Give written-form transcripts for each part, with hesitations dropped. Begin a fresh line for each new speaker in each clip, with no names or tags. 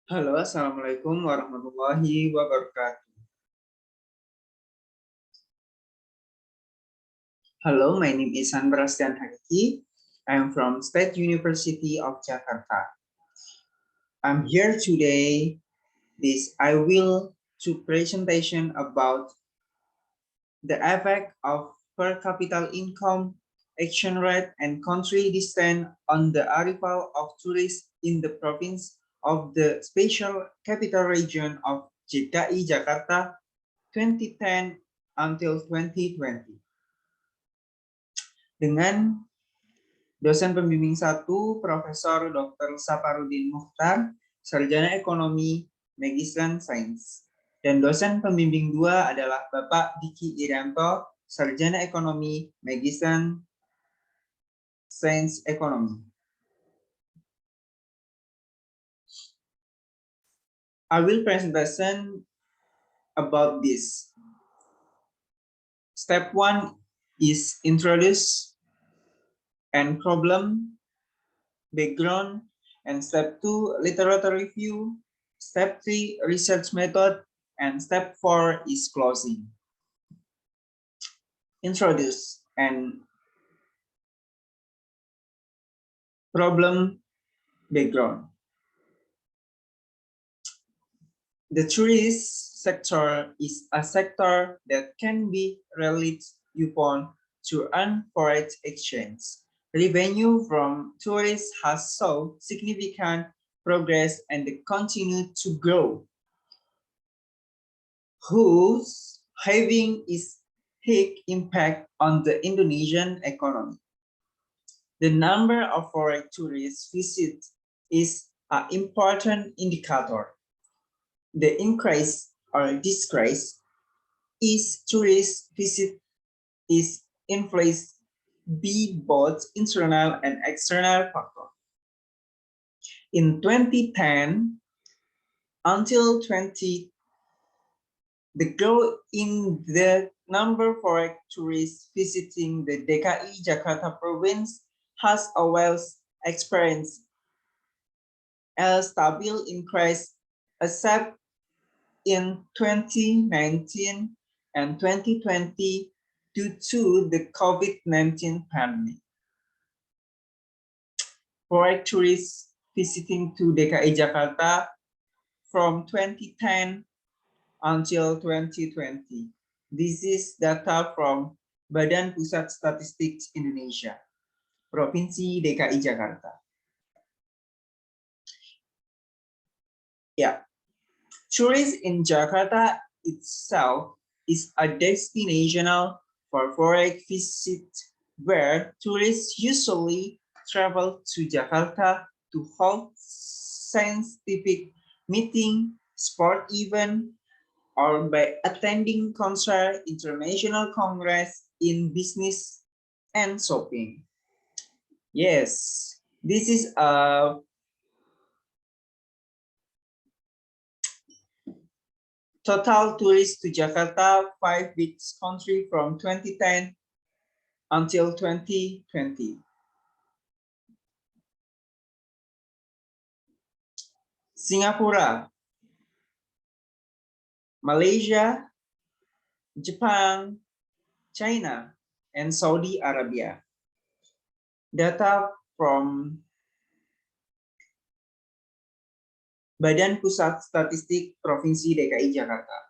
Halo, Assalamualaikum warahmatullahi wabarakatuh. Hello, my name is Sanprastyan Haqiqi. I am from State University of Jakarta. I'm here today. I will do presentation about the effect of per capita income, exchange rate, and country distance on the arrival of tourists in the province of the Special Capital Region of DKI Jakarta 2010 until 2020. Dengan dosen pembimbing 1, Profesor Dr. Saparudin Mukhtar, Sarjana Ekonomi, Magister Sains. Dan dosen pembimbing 2 adalah Bapak Diki Irianto, Sarjana Ekonomi, Magister Sains Ekonomi. I will presentation about this. Step 1 is introduce and problem, background, and step 2, literature review, step 3, research method, and step 4 is closing. Introduce and problem background. The tourist sector is a sector that can be relied upon to earn foreign exchange. Revenue from tourists has shown significant progress and continue to grow, whose having is big impact on the Indonesian economy. The number of foreign tourist visits is an important indicator. The increase or decrease is tourist visit is influenced by both internal and external factors. In 2010 until 20, the growth in the number of foreign tourists visiting the DKI Jakarta province has always experienced a stable increase, except in 2019 and 2020 due to the COVID-19 pandemic. Foreign tourists visiting to DKI Jakarta from 2010 until 2020. This is data from Badan Pusat Statistik Indonesia, Provinsi DKI Jakarta. Yeah, tourism in Jakarta itself is a destination for foreign visit where tourists usually travel to Jakarta to hold scientific meeting, sport event, or by attending concert, international congress, in business and shopping. Yes, this is a total tourists to Jakarta, 5 big countries from 2010 until 2020. Singapore, Malaysia, Japan, China, and Saudi Arabia. Data from Badan Pusat Statistik Provinsi DKI Jakarta.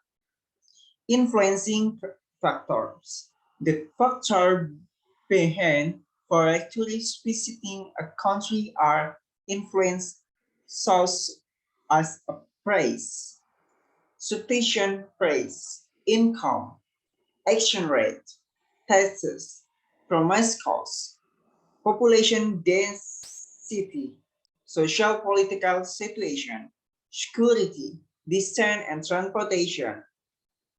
Influencing factors. The factor behind foreign tourists visiting a country are influenced such as a price, subscription price, income, exchange rate, taxes, promise costs, population density, social political situation, security, distance and transportation,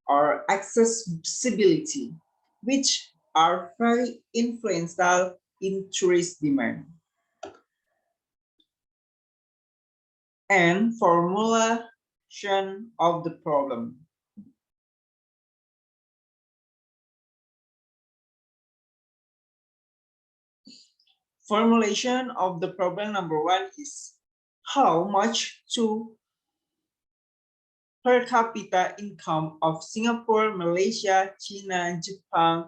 or accessibility, which are very influential in tourist demand. And formulation of the problem. Formulation of the problem number 1 is how much to per capita income of Singapore, Malaysia, China, Japan,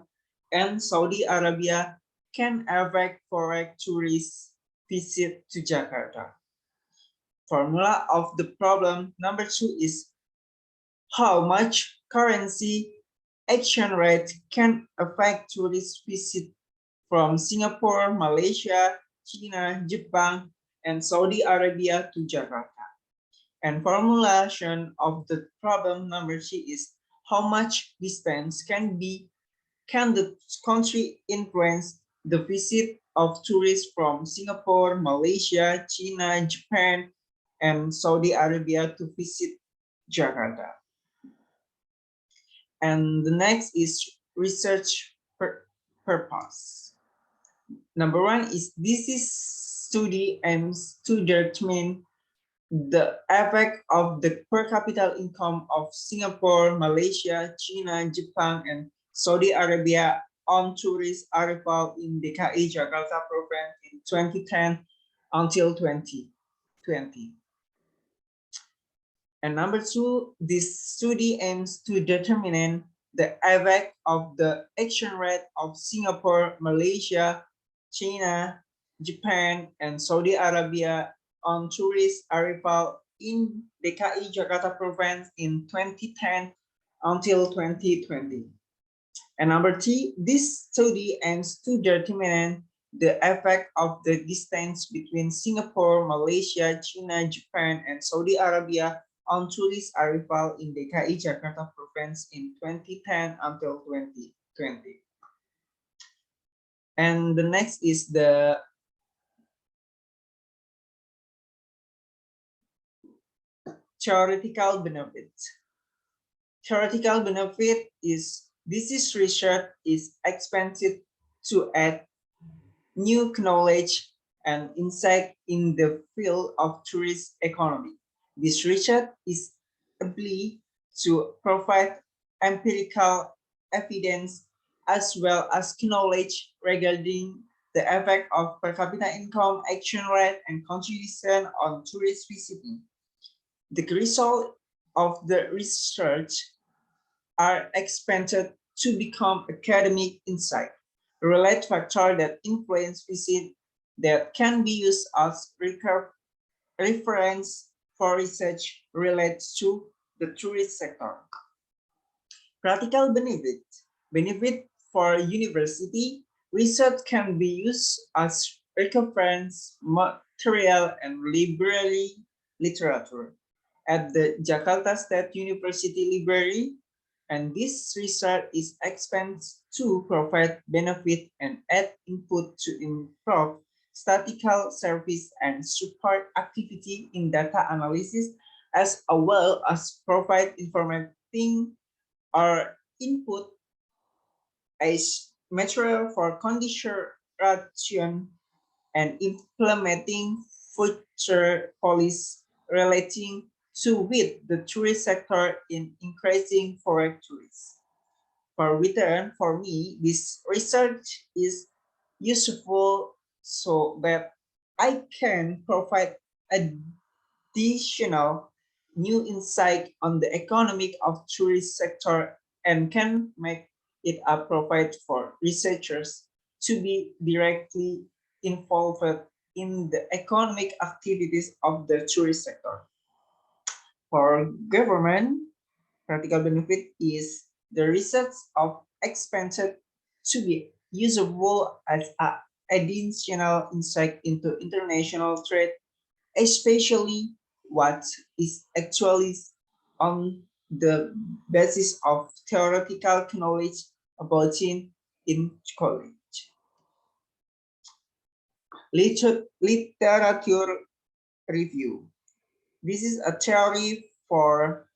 and Saudi Arabia can affect foreign tourists visit to Jakarta. Formula of the problem number 2 is how much currency exchange rate can affect tourist visit from Singapore, Malaysia, China, Japan, and Saudi Arabia to Jakarta. And formulation of the problem number 3 is how much distance can the country influence the visit of tourists from Singapore, Malaysia, China, Japan, and Saudi Arabia to visit Jakarta. And the next is research purpose. Number 1 is this study aims to determine the effect of the per capita income of Singapore, Malaysia, China, Japan, and Saudi Arabia on tourist arrival in DKI Jakarta province in 2010 until 2020. And number 2, this study aims to determine the effect of the exchange rate of Singapore, Malaysia, China, Japan, and Saudi Arabia on tourist arrival in DKI Jakarta province in 2010 until 2020. And number 3, this study aims to determine the effect of the distance between Singapore, Malaysia, China, Japan, and Saudi Arabia on tourist arrival in DKI Jakarta province in 2010 until 2020. And the next is the theoretical benefit. Theoretical benefit is this research is expensive to add new knowledge and insight in the field of tourist economy. This research is able to provide empirical evidence as well as knowledge regarding the effect of per capita income, exchange rate, and contribution on tourist visiting. The result of the research are expected to become academic insight, relate factors that influence visit that can be used as reference for research related to the tourist sector. Practical benefit. Benefit for university, research can be used as reference material and library literature at the Jakarta State University Library, and this research is expected to provide benefit and add input to improve statistical service and support activity in data analysis, as well as provide informating or input as material for consideration and implementing future policies relating to with the tourist sector in increasing foreign tourists. For return, for me, this research is useful so that I can provide additional new insight on the economic of tourist sector and can make it a provide for researchers to be directly involved in the economic activities of the tourist sector. For government, practical benefit is the research of expected to be usable as an additional insight into international trade, especially what is actually on the basis of theoretical knowledge about it in college. Literature review. This is a theory for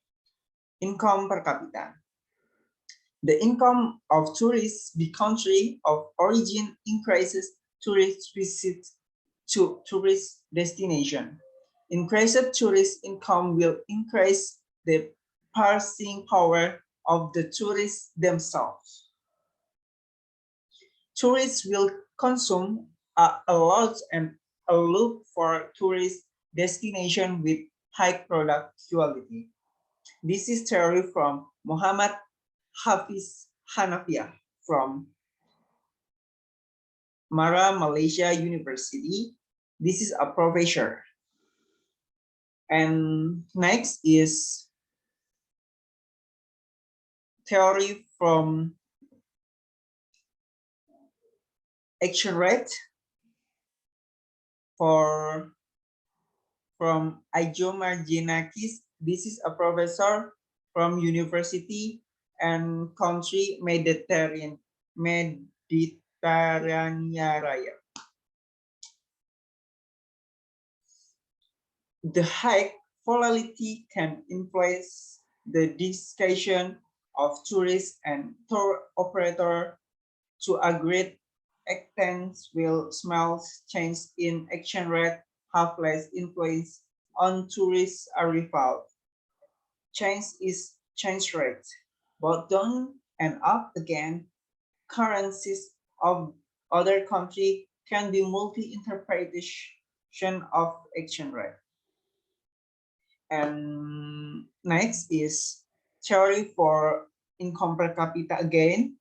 income per capita. The income of tourists the country of origin increases tourist visits to tourist destination. Increased tourist income will increase the purchasing power of the tourists themselves. Tourists will consume a lot and look for tourist destination with high product quality. This is theory from Muhammad Hafiz Hanafiah from Mara Malaysia University. This is a professor. And next is theory from action rate from Ijo Marginakis. This is a professor from University and Country Mediterranean Raya. The high volatility can influence the discussion of tourists and tour operator to a great extent. Will small change in exchange rate have less influence on tourist arrival. Change is change rate, but down and up again, currencies of other country can be multi-interpretation of exchange rate. And next is theory for income per capita again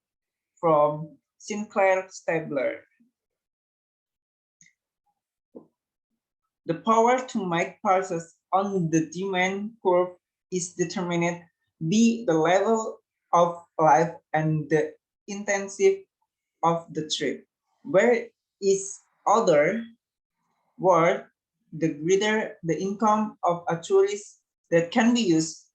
from Sinclair Stabler. The power to make purchases on the demand curve is determined by the level of life and the intensity of the trip. Where is other word, the greater the income of a tourist that can be used,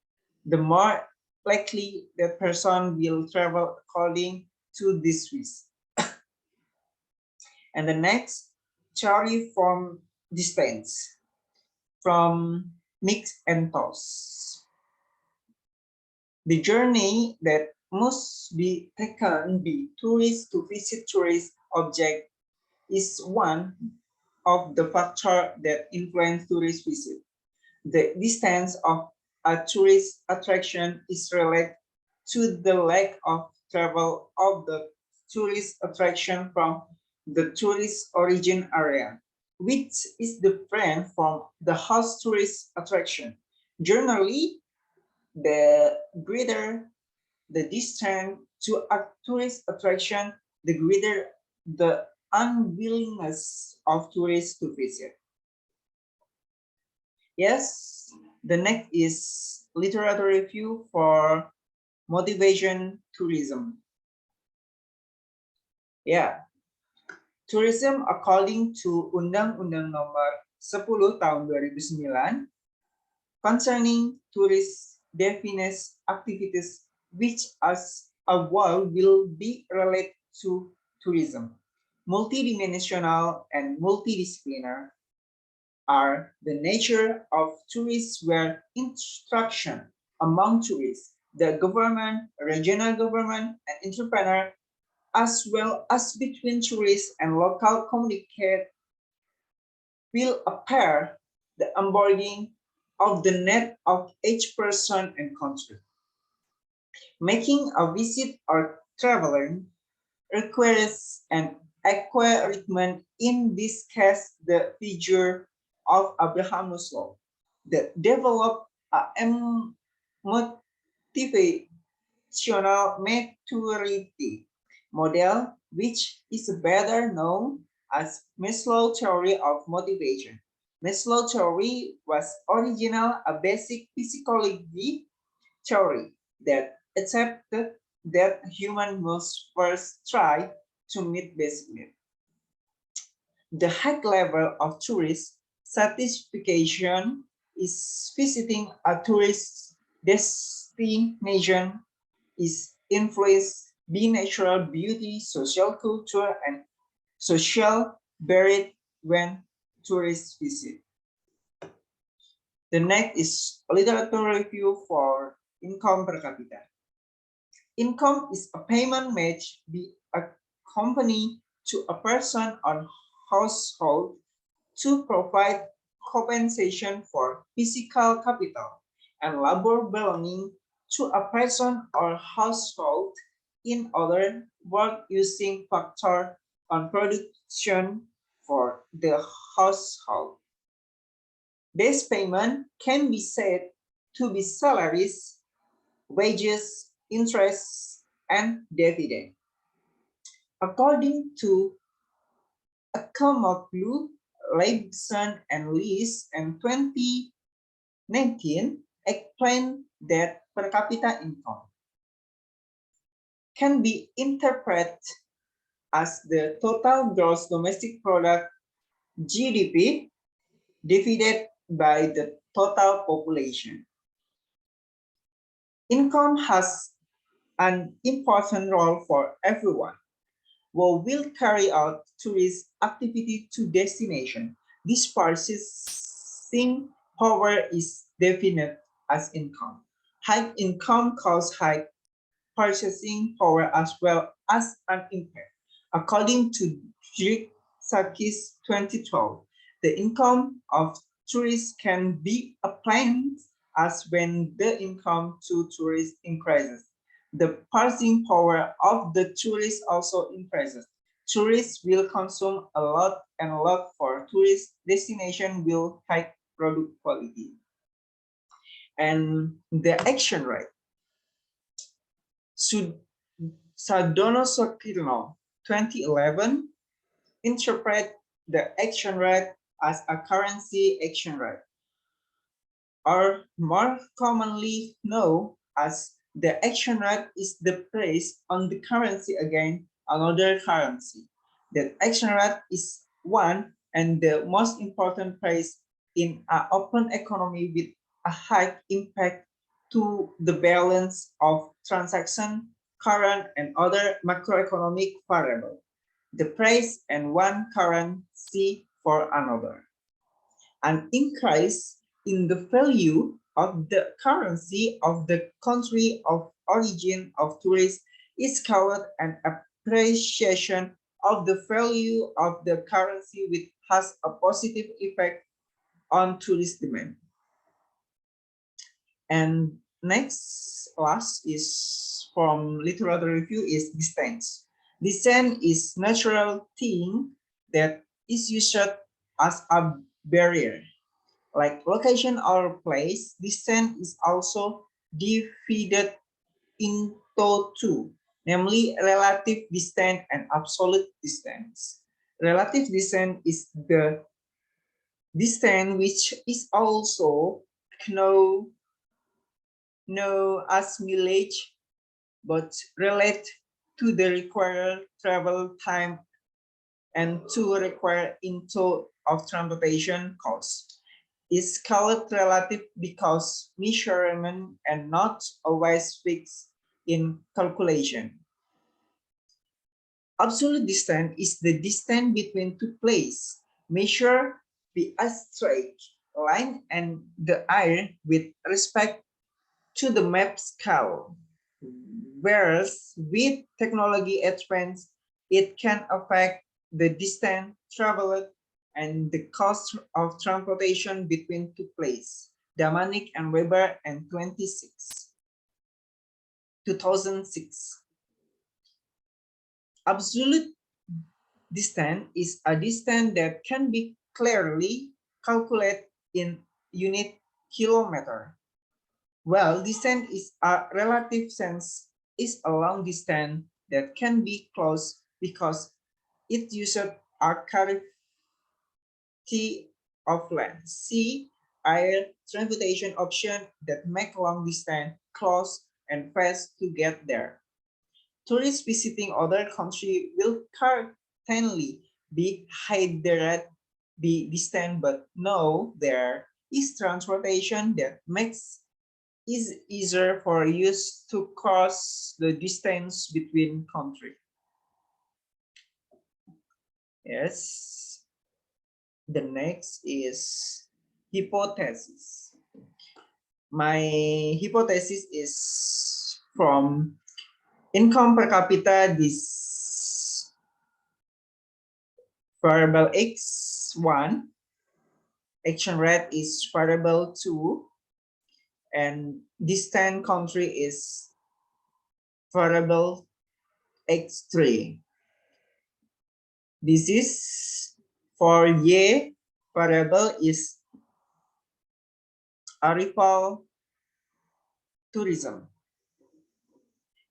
the more likely the person will travel according to this risk. And the next, theory from distance, from mix and toss. The journey that must be taken by tourists to visit tourist object is one of the factors that influence tourist visit. The distance of a tourist attraction is related to the lack of travel of the tourist attraction from the tourist origin area, which is different from the host tourist attraction. Generally, the greater the distance to a tourist attraction, the greater the unwillingness of tourists to visit. Yes, the next is literature review for motivation tourism. Yeah, tourism according to Undang-Undang Nomor 10 Tahun 2009 concerning tourist defines activities which as a whole will be related to tourism. Multidimensional and multidisciplinary are the nature of tourists where interaction among tourists, the government, regional government, and entrepreneur, as well as between tourists and local communicate will appear the onboarding of the net of each person and country. Making a visit or traveling requires an acquirement, in this case the figure of Abraham Maslow, that developed a motivational maturity model, which is better known as Maslow theory of motivation. Maslow theory was originally a basic psychology theory that accepted that humans must first try to meet basic needs. The high level of tourist satisfaction is visiting a tourist destination is influenced by natural beauty, social culture, and social merit when tourists visit. The next is literature review for income per capita. Income is a payment made by a company to a person or household to provide compensation for physical capital and labor belonging to a person or household. In other words, using factor on production for the household. This payment can be set to be salaries, wages, interest, and dividend. According to Ekonomi, Leibson and List in 2019 explained that per capita income can be interpreted as the total gross domestic product GDP divided by the total population. Income has an important role for everyone who will carry out tourist activity to destination. This purchasing power is defined as income. High income causes high purchasing power as well as an impact. According to Sakis 2012, the income of tourists can be applied as when the income to tourists increases. The purchasing power of the tourists also increases. Tourists will consume a lot and a lot for tourist destination will high product quality. And the action rate. Sardono Sokirno 2011 interpret the action rate as a currency action rate, or more commonly known as the action rate is the price on the currency against another currency. That action rate is one and the most important price in an open economy with a high impact to the balance of transaction, current and other macroeconomic variables. The price and one currency for another. An increase in the value of the currency of the country of origin of tourists is called an appreciation of the value of the currency, which has a positive effect on tourist demand. And last is from literature review is distance. Distance is natural thing that is used as a barrier. Like location or place, distance is also divided into two, namely relative distance and absolute distance. Relative distance is the distance which is also known as mileage, but relate to the required travel time and to require into of transportation costs. Is called relative because measurement and not always fixed in calculation. Absolute distance is the distance between two places, measured by a straight line and the air with respect to the map scale. Whereas with technology advance, it can affect the distance traveled and the cost of transportation between two places. Damanik and Weber and 2006. Absolute distance is a distance that can be clearly calculated in unit kilometer. Well, distance is a relative sense is a long distance that can be close because it uses a characteristic of land, sea, air, transportation option that make long distance close and fast to get there. Tourists visiting other countries will certainly be hindered by distance, but no, there is transportation that makes it easier for us to cross the distance between countries. Yes. The next is hypothesis. My hypothesis is from income per capita, this variable x1, action rate is variable 2, and distant country is variable x3. This is for y variable is a ripple tourism.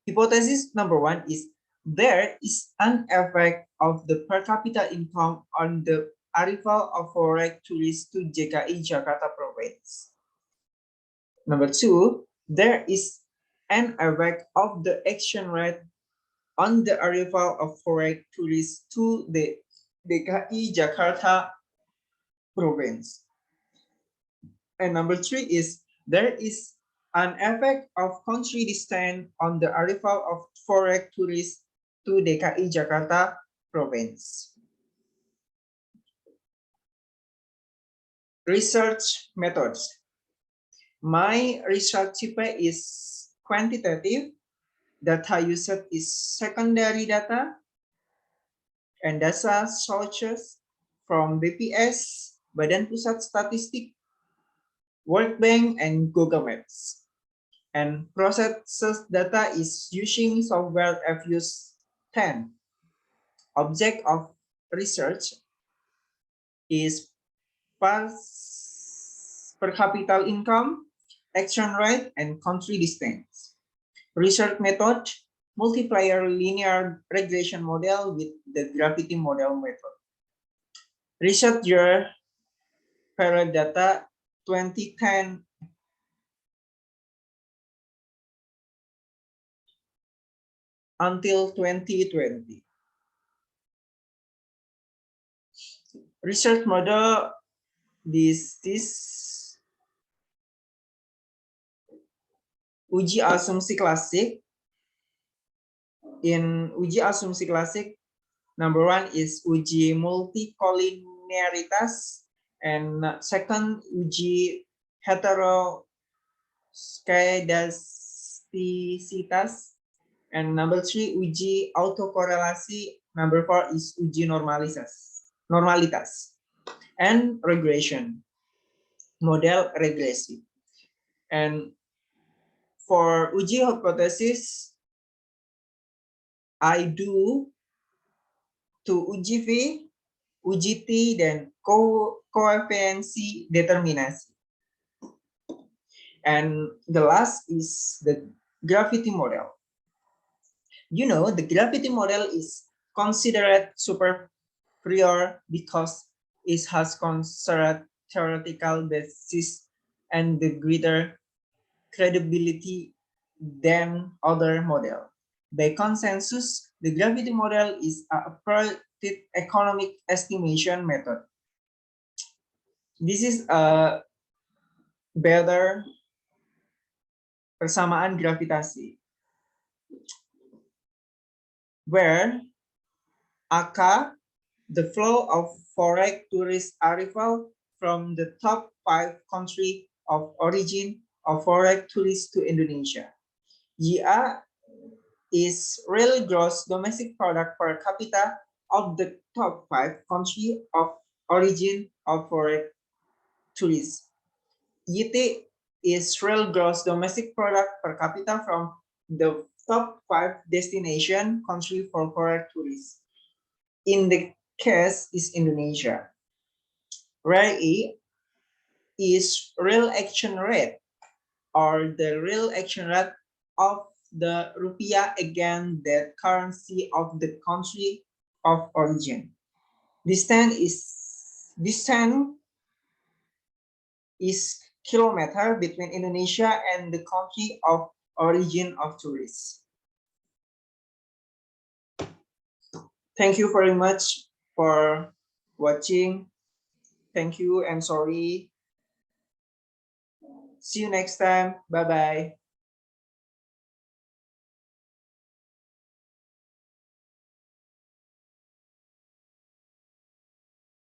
Hypothesis number 1 is there is an effect of the per capita income on the arrival of foreign tourists to DKI Jakarta province. Number 2, there is an effect of the exchange rate on the arrival of foreign tourists to the DKI Jakarta province. And number 3 is there is an effect of country distance on the arrival of foreign tourists to DKI Jakarta province. Research methods. My research type is quantitative. Data used is secondary data and data sources from BPS, Badan Pusat Statistik, World Bank, and Google Maps. And processes data is using software FUSE 10. Object of research is per capita income, exchange rate, and country distance. Research method, multiplier linear regression model with the gravity model method. Research year period data 2010 until 2020. Research model, this uji asumsi klasik. In uji asumsi klasik, number 1 is uji multicollinearitas, and second uji heteroskedasticitas, and number 3 uji autokorelasi, number 4 is uji normalitas, and regression, model regresi. And for uji hypothesis, I do to uji V, uji T, dan koefisiensi determinasi. And the last is the gravity model. You know, the gravity model is considered superior because it has considered theoretical basis and the greater credibility than other model. By consensus, the gravity model is a appropriate economic estimation method. This is a better persamaan gravitasi, where AK, the flow of foreign tourist arrival from the top 5 countries of origin of foreign tourists to Indonesia. YA is real gross domestic product per capita of the top 5 countries of origin of foreign tourists. YT is real gross domestic product per capita from the top 5 destination country for foreign tourists. In the case is Indonesia. RE is real exchange rate, or the real exchange rate of the rupiah against the currency of the country of origin. Distance is kilometer between Indonesia and the country of origin of tourists. Thank you very much for watching. Thank you and sorry. See you next time. Bye-bye.